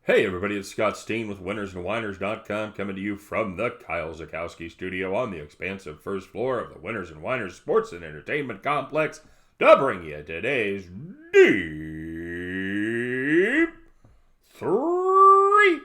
Hey everybody, it's Scott Steen with winnersandwhiners.com coming to you from the Kyle Zakowski studio on the expansive first floor of the Winners and Whiners Sports and Entertainment Complex to bring you today's Deep-3.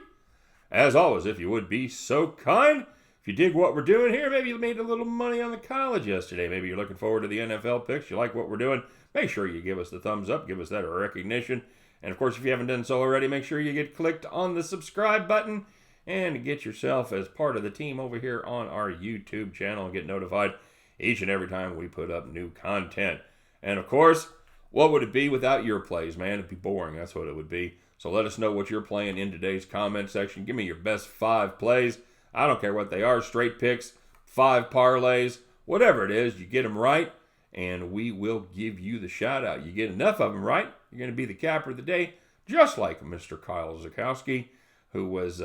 As always, if you would be so kind, if you dig what we're doing here, maybe you made a little money on the college yesterday, maybe you're looking forward to the NFL picks, you like what we're doing, make sure you give us the thumbs up, give us that recognition. And of course, if you haven't done so already, make sure you get clicked on the subscribe button and get yourself as part of the team over here on our YouTube channel and get notified each and every time we put up new content. And of course, what would it be without your plays, man? It'd be boring. That's what it would be. So let us know what you're playing in today's comment section. Give me your best 5 plays. I don't care what they are. Straight picks, 5 parlays, whatever it is, you get them right, and we will give you the shout out. You get enough of them right, you're going to be the capper of the day, just like Mr. Kyle Zakowski, who was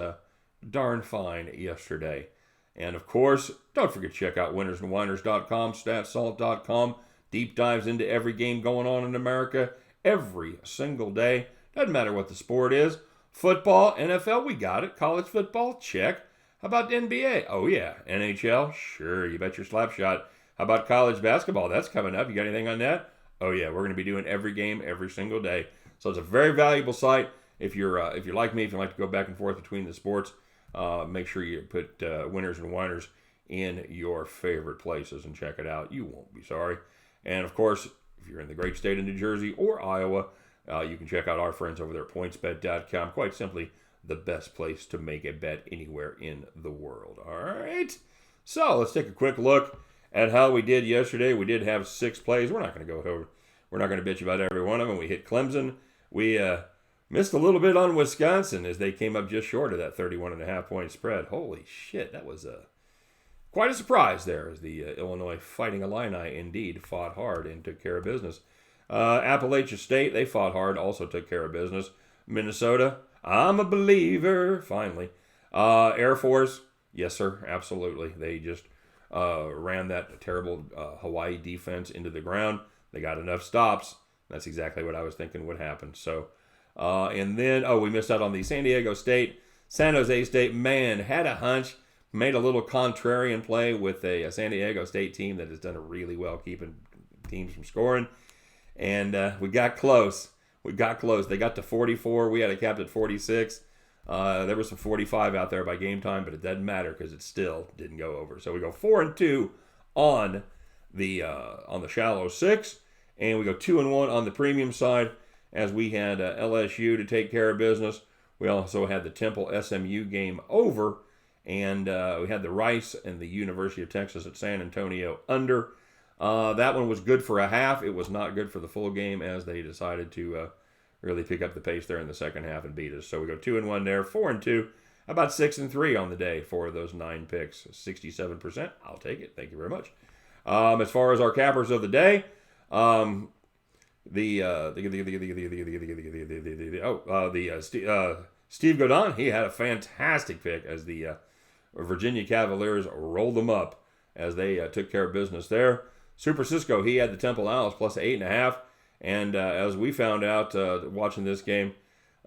darn fine yesterday. And of course, don't forget to check out winnersandwhiners.com, statsalt.com. Deep dives into every game going on in America every single day. Doesn't matter what the sport is. Football, NFL, we got it. College football, check. How about the NBA? Oh yeah. NHL, sure, you bet your slap shot. How about college basketball? That's coming up. You got anything on that? Oh yeah, we're going to be doing every game every single day. So it's a very valuable site. If you're like me, if you like to go back and forth between the sports, make sure you put Winners and Whiners in your favorite places and check it out. You won't be sorry. And of course, if you're in the great state of New Jersey or Iowa, you can check out our friends over there at pointsbet.com. Quite simply, the best place to make a bet anywhere in the world. All right. So let's take a quick look at how we did yesterday. We did have 6 plays. We're not going to go over. We're not going to bitch about every one of them. We hit Clemson. We missed a little bit on Wisconsin as they came up just short of that 31.5-point spread. Holy shit, that was quite a surprise there as the Illinois Fighting Illini indeed fought hard and took care of business. Appalachia State, they fought hard, also took care of business. Minnesota, I'm a believer, finally. Air Force, yes sir, absolutely. They just ran that terrible Hawaii defense into the ground. They got enough stops. That's exactly what I was thinking would happen. So, and then, we missed out on the San Diego State. San Jose State, man, had a hunch, made a little contrarian play with a San Diego State team that has done really well keeping teams from scoring. And we got close. They got to 44. We had a capped at 46. There was some 45 out there by game time, but it doesn't matter because it still didn't go over. So we go 4-2 on the shallow 6, and we go 2-1 on the premium side as we had LSU to take care of business. We also had the Temple SMU game over, and we had the Rice and the University of Texas at San Antonio under. That one was good for a half. It was not good for the full game as they decided to really pick up the pace there in the second half and beat us. So we go 2-1 there, 4-2, about 6-3 on the day for those 9 picks. 67%. I'll take it. Thank you very much. As far as our cappers of the day, Steve Godin, he had a fantastic pick as the Virginia Cavaliers rolled them up as they took care of business there. Super Cisco, he had the Temple Owls plus 8.5. And as we found out watching this game,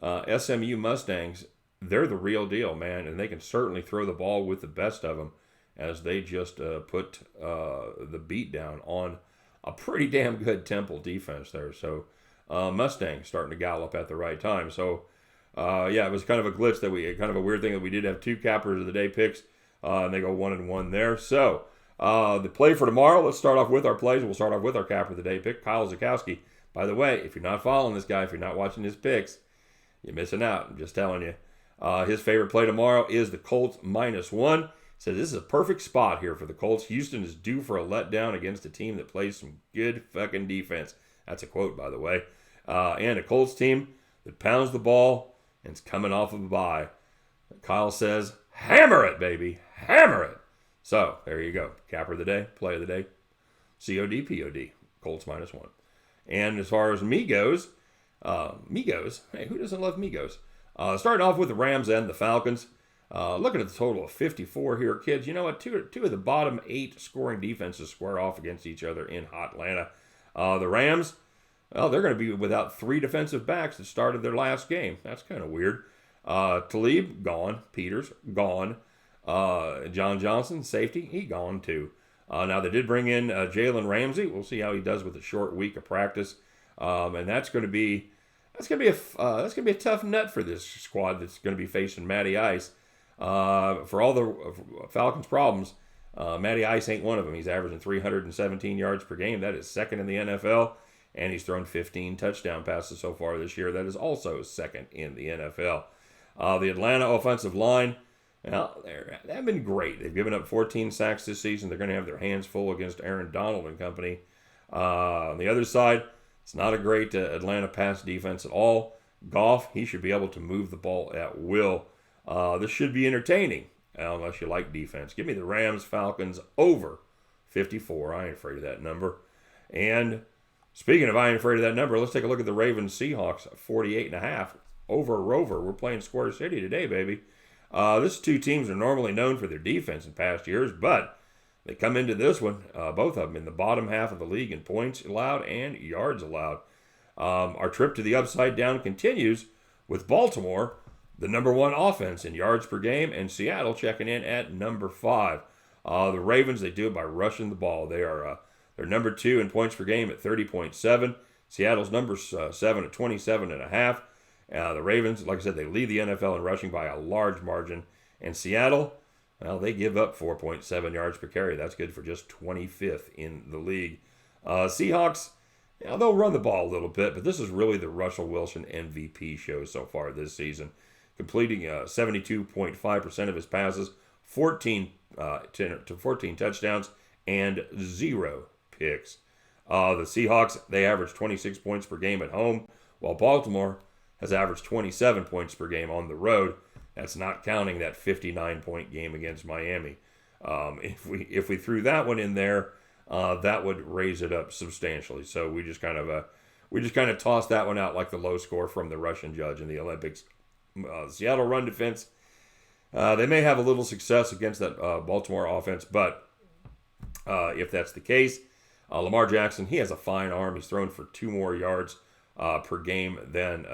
SMU Mustangs, they're the real deal, man. And they can certainly throw the ball with the best of them as they just put the beat down on a pretty damn good Temple defense there. So Mustangs starting to gallop at the right time. So, it was kind of a glitch kind of a weird thing that we did have 2 cappers of the day picks. And they go 1-1 there. So the play for tomorrow, let's start off with our plays. We'll start off with our capper of the day pick, Kyle Zakowski. By the way, if you're not following this guy, if you're not watching his picks, you're missing out. I'm just telling you. His favorite play tomorrow is the Colts -1. He says this is a perfect spot here for the Colts. Houston is due for a letdown against a team that plays some good fucking defense. That's a quote, by the way. And a Colts team that pounds the ball and is coming off of a bye. Kyle says, hammer it, baby. Hammer it. So, there you go. Capper of the day, play of the day. COD, Colts -1. And as far as Migos, hey, who doesn't love Migos? Starting off with the Rams and the Falcons. Looking at the total of 54 here, kids. You know what? Two of the bottom 8 scoring defenses square off against each other in hot Atlanta. The Rams, well, they're going to be without 3 defensive backs that started their last game. That's kind of weird. Talib, gone. Peters, gone. John Johnson, safety, he gone too. Now they did bring in Jalen Ramsey. We'll see how he does with a short week of practice, and that's going to be a tough nut for this squad that's going to be facing Matty Ice. For all the Falcons' problems, Matty Ice ain't one of them. He's averaging 317 yards per game. That is second in the NFL, and he's thrown 15 touchdown passes so far this year. That is also second in the NFL. The Atlanta offensive line, well, they've been great. They've given up 14 sacks this season. They're going to have their hands full against Aaron Donald and company. On the other side, it's not a great Atlanta pass defense at all. Goff, he should be able to move the ball at will. This should be entertaining, unless you like defense. Give me the Rams Falcons over 54. I ain't afraid of that number. And speaking of I ain't afraid of that number, let's take a look at the Ravens Seahawks 48.5 over Rover. We're playing Square City today, baby. These two teams are normally known for their defense in past years, but they come into this one, both of them, in the bottom half of the league in points allowed and yards allowed. Our trip to the upside down continues with Baltimore, the number one offense in yards per game, and Seattle checking in at number 5. The Ravens, they do it by rushing the ball. They're number 2 in points per game at 30.7. Seattle's number 7 at 27.5. The Ravens, like I said, they lead the NFL in rushing by a large margin. And Seattle, well, they give up 4.7 yards per carry. That's good for just 25th in the league. Seahawks, they'll run the ball a little bit, but this is really the Russell Wilson MVP show so far this season. Completing 72.5% of his passes, 14 touchdowns, and 0 picks. The Seahawks, they average 26 points per game at home, while Baltimore has averaged 27 points per game on the road. That's not counting that 59-point game against Miami. If we threw that one in there, that would raise it up substantially. So we just kind of tossed that one out like the low score from the Russian judge in the Olympics. The Seattle run defense, they may have a little success against that Baltimore offense, but if that's the case, Lamar Jackson, he has a fine arm. He's thrown for 2 more yards per game than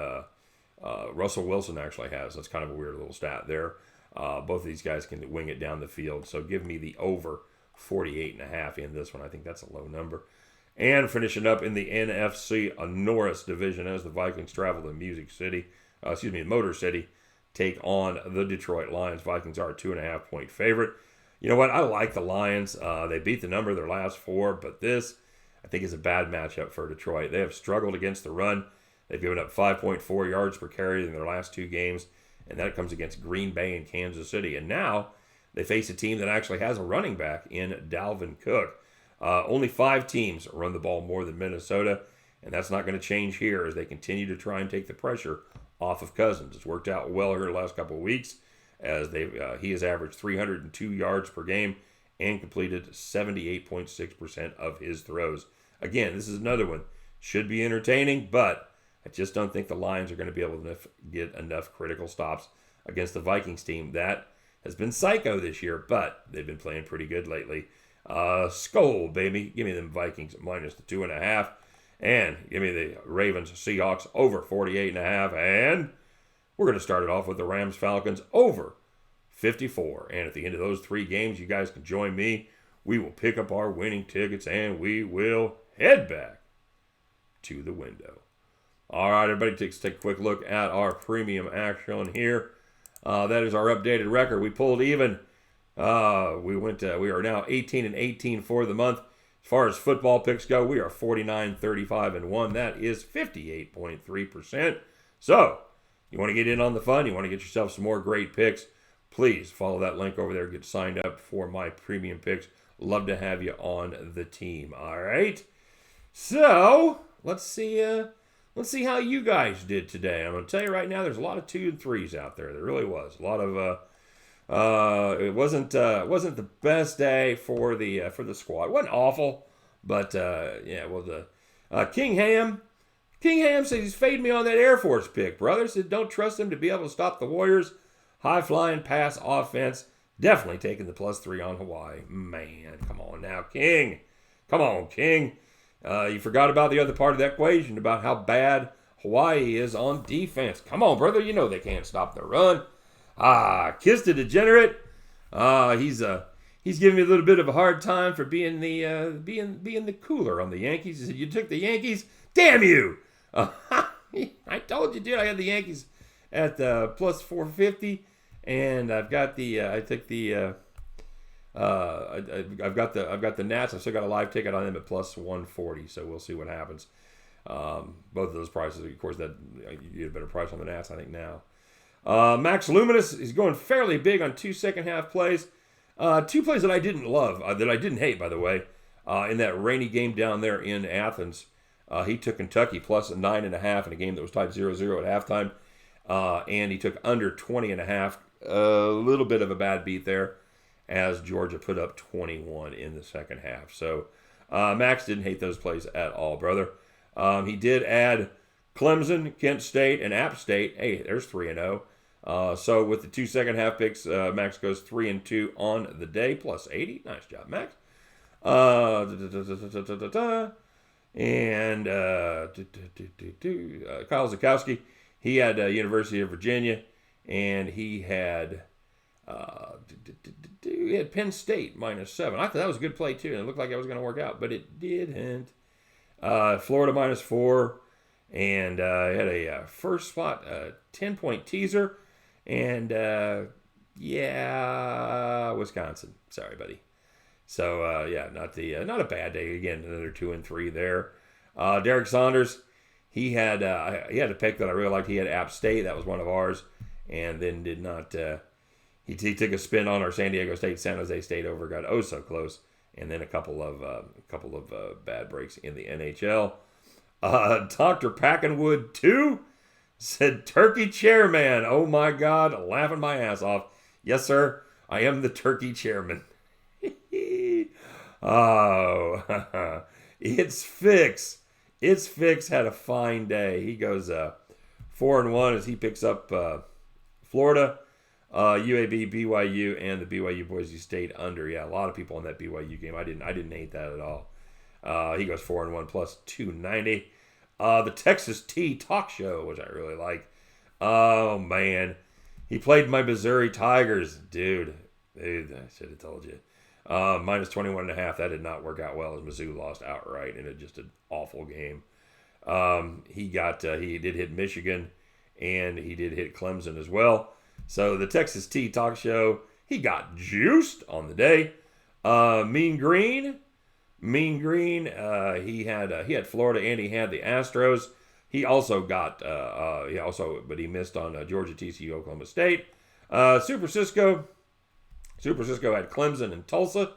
Russell Wilson actually has. That's kind of a weird little stat there. Both of these guys can wing it down the field. So give me the over 48.5 in this one. I think that's a low number. And finishing up in the NFC Norris division as the Vikings travel to Motor City, take on the Detroit Lions. Vikings are a 2.5-point favorite. You know what? I like the Lions. They beat the number of their last 4, but this, I think, is a bad matchup for Detroit. They have struggled against the run. They've given up 5.4 yards per carry in their last 2 games, and that comes against Green Bay and Kansas City. And now they face a team that actually has a running back in Dalvin Cook. Only 5 teams run the ball more than Minnesota, and that's not going to change here as they continue to try and take the pressure off of Cousins. It's worked out well here the last couple of weeks as he has averaged 302 yards per game and completed 78.6% of his throws. Again, this is another one. Should be entertaining, but I just don't think the Lions are going to be able to get enough critical stops against the Vikings team. That has been psycho this year, but they've been playing pretty good lately. Skull, baby. Give me them Vikings minus the 2.5. And give me the Ravens Seahawks over 48.5. And we're going to start it off with the Rams Falcons over 54. And at the end of those 3 games, you guys can join me. We will pick up our winning tickets and we will head back to the window. All right, everybody, take a quick look at our premium action here. That is our updated record. We pulled even. We are now 18-18 for the month. As far as football picks go, we are 49-35-1. That is 58.3%. So, you want to get in on the fun? You want to get yourself some more great picks? Please follow that link over there. Get signed up for my premium picks. Love to have you on the team. All right. So, let's see how you guys did today. I'm going to tell you right now, there's a lot of 2 and 3s out there. There really was. A lot of it wasn't the best day for the squad. It wasn't awful, but King Ham says he's fading me on that Air Force pick, brother. Said don't trust him to be able to stop the Warriors. High flying pass offense. Definitely taking the +3 on Hawaii. Man, come on now, King. Come on, King. You forgot about the other part of that equation, about how bad Hawaii is on defense. Come on, brother. You know they can't stop the run. Kiss the degenerate. He's giving me a little bit of a hard time for being the cooler on the Yankees. He said, you took the Yankees? Damn you! I told you, dude. I had the Yankees at plus 450, and I've got the I've got the Nats. I've still got a live ticket on them at plus 140. So we'll see what happens. Both of those prices, of course, that you get a better price on the Nats, I think now. Max Luminous is going fairly big on 2 second-half plays. 2 plays that I didn't love, that I didn't hate, by the way, in that rainy game down there in Athens. He took Kentucky plus 9.5 in a game that was tied 0-0 at halftime. And he took under 20.5. A little bit of a bad beat there as Georgia put up 21 in the second half. So Max didn't hate those plays at all, brother. He did add Clemson, Kent State, and App State. Hey, there's 3-0. So with the 2 second-half picks, Max goes 3-2 on the day, plus 80. Nice job, Max. And Kyle Zukowski, he had University of Virginia, and he had Penn State -7. I thought that was a good play too, and it looked like it was going to work out, but it didn't. Florida -4, and had a first spot 10-point teaser, and Wisconsin. Sorry, buddy. So not a bad day. Again, another 2 and 3 there. Derek Saunders, he had a pick that I really liked. He had App State. That was one of ours, and then did not. He took a spin on our San Diego State, San Jose State over. Got so close, and then a couple of bad breaks in the NHL. Dr. Packenwood 2 said Turkey Chairman. Oh my God, laughing my ass off. Yes, sir, I am the Turkey Chairman. Oh, it's Fix. It's Fix had a fine day. He goes 4-1 as he picks up Florida, UAB, BYU, and the BYU Boise State under. Yeah, a lot of people in that BYU game. I didn't hate that at all. He goes 4-1 plus 290. The Texas Tea Talk Show, which I really like. Oh man, he played my Missouri Tigers, dude. I should have told you. Minus 21.5. That did not work out well as Mizzou lost outright in just an awful game. He did hit Michigan, and he did hit Clemson as well. So the Texas Tea Talk Show, he got juiced on the day. Mean Green, he had Florida and he had the Astros. He also got but he missed on Georgia, TCU, Oklahoma State. Super Cisco had Clemson and Tulsa,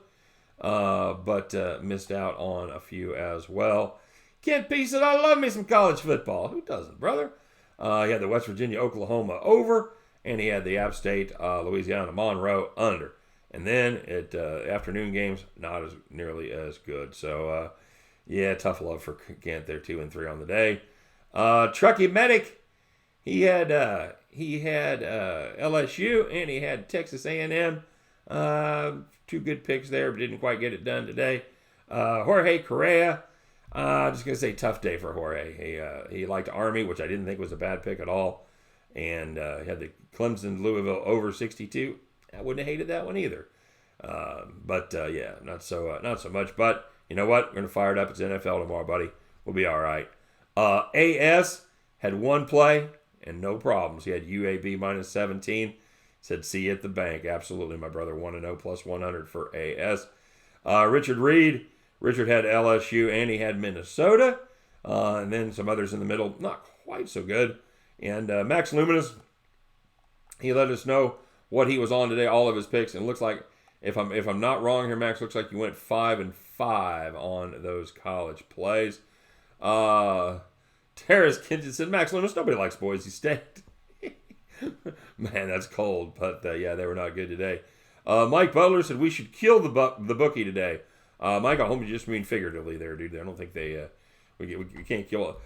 but missed out on a few as well. Kent P said, I love me some college football. Who doesn't, brother? He had the West Virginia, Oklahoma over, and he had the App State, Louisiana, Monroe under. And then at afternoon games, not as nearly as good. So, tough love for Kent there, 2 and 3 on the day. Truckee Medic, he had LSU and he had Texas A&M. 2 good picks there, but didn't quite get it done today. Jorge Correa, just gonna say tough day for Jorge. He liked Army, which I didn't think was a bad pick at all, and he had the Clemson Louisville over 62. I wouldn't have hated that one either. But not so much. But you know what? We're gonna fire it up. It's NFL tomorrow, buddy. We'll be all right. AS had 1 play and no problems. He had UAB minus 17. Said, see you at the bank. Absolutely, my brother. 1-0 plus 100 for AS. Richard Reed. Richard had LSU and he had Minnesota. And then some others in the middle. Not quite so good. And Max Luminous, he let us know what he was on today, all of his picks. And it looks like, if I'm not wrong here, Max, looks like you went 5 and 5 on those college plays. Terrace Kinton said, Max Luminous, nobody likes Boise State. Man, that's cold, but they were not good today. Mike Butler said we should kill the bookie today. Mike, I hope you just mean figuratively there, dude. I don't think we can't kill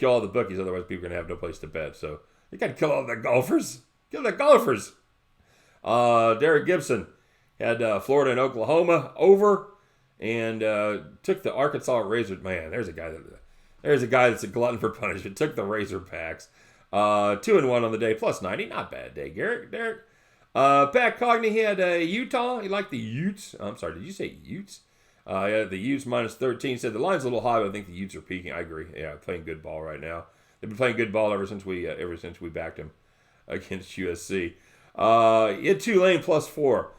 all the bookies, otherwise people are gonna have no place to bet. So you gotta kill all the golfers. Kill the golfers. Derek Gibson had Florida and Oklahoma over, and took the Arkansas Razor. Man, there's a guy that There's a guy that's a glutton for punishment. Took the Razorbacks. 2-1 on the day, plus 90. Not bad day, Garrett. Derek. Pat Cogney, he had Utah. He liked the Utes. I'm sorry, did you say Utes? Yeah, the Utes minus 13. Said the line's a little high, but I think the Utes are peaking. I agree. Yeah, playing good ball right now. They've been playing good ball ever since we backed them against USC. He had Tulane plus 4.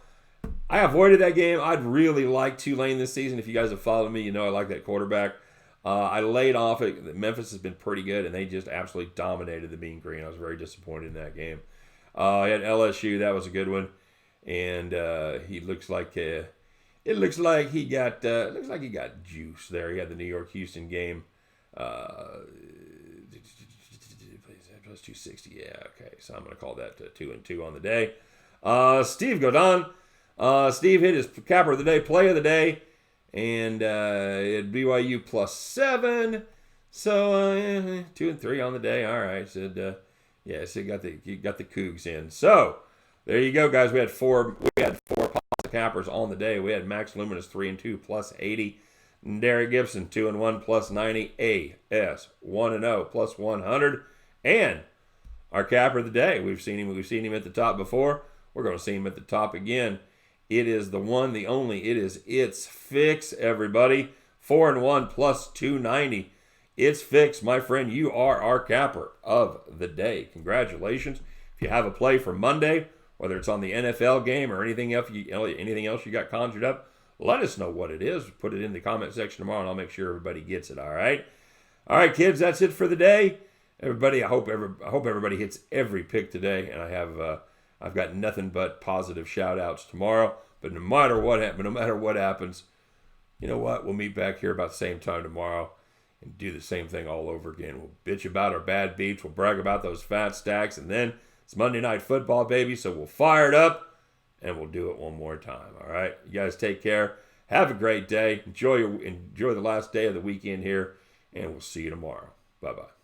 I avoided that game. I'd really like Tulane this season. If you guys have followed me, you know I like that quarterback. I laid off it. Memphis has been pretty good, and they just absolutely dominated the Mean Green. I was very disappointed in that game. I had LSU. That was a good one, and he looks like he got juice there. He had the New York Houston game. Plus 260. Yeah, okay. So I'm going to call that 2-2 on the day. Steve Godin. Steve hit his capper of the day, play of the day, and at BYU plus 7. So 2-3 on the day. All right. Said so you got the Cougs in. So there you go, guys. We had four positive cappers on the day. We had Max Luminous 3-2 plus 80. Derek Gibson 2-1 plus 90. AS 1-0 plus 100. And our capper of the day. We've seen him at the top before. We're going to see him at the top again. It is the one, the only. It's Fix, everybody. 4-1 plus 290. It's Fix, my friend. You are our capper of the day. Congratulations. If you have a play for Monday, whether it's on the NFL game or anything else you got conjured up, let us know what it is. Put it in the comment section tomorrow, and I'll make sure everybody gets it. All right, kids. That's it for the day. Everybody, I hope everybody hits every pick today, and I've got nothing but positive shout outs tomorrow. But no matter what happens, you know what? We'll meet back here about the same time tomorrow and do the same thing all over again. We'll bitch about our bad beats. We'll brag about those fat stacks, and then it's Monday Night Football, baby. So we'll fire it up and we'll do it one more time. All right, you guys take care. Have a great day. Enjoy the last day of the weekend here, and we'll see you tomorrow. Bye bye.